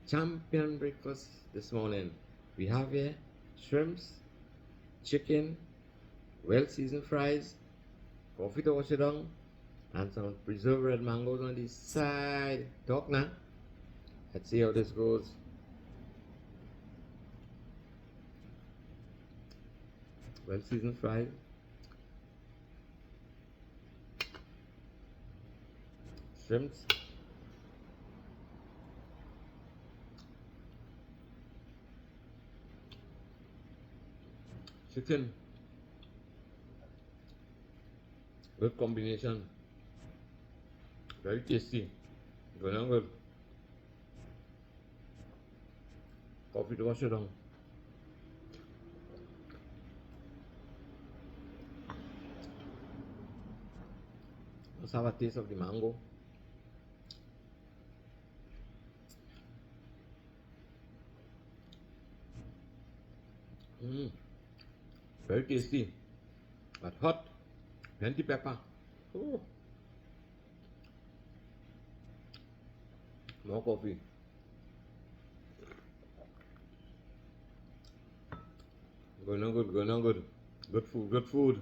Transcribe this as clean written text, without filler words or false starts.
champion breakfast this morning. We have here shrimps, chicken, well-seasoned fries, coffee to wash it down, and some preserved red mangoes on the side. Talk now. Let's see how this goes. Well-seasoned fries, shrimps, chicken. Good combination. Very tasty. Good and good. Coffee to wash it down. Let's have a taste of the mango. Very tasty, but hot. Plenty pepper. Oh. More coffee. Good and good, good and good. Good food, good food.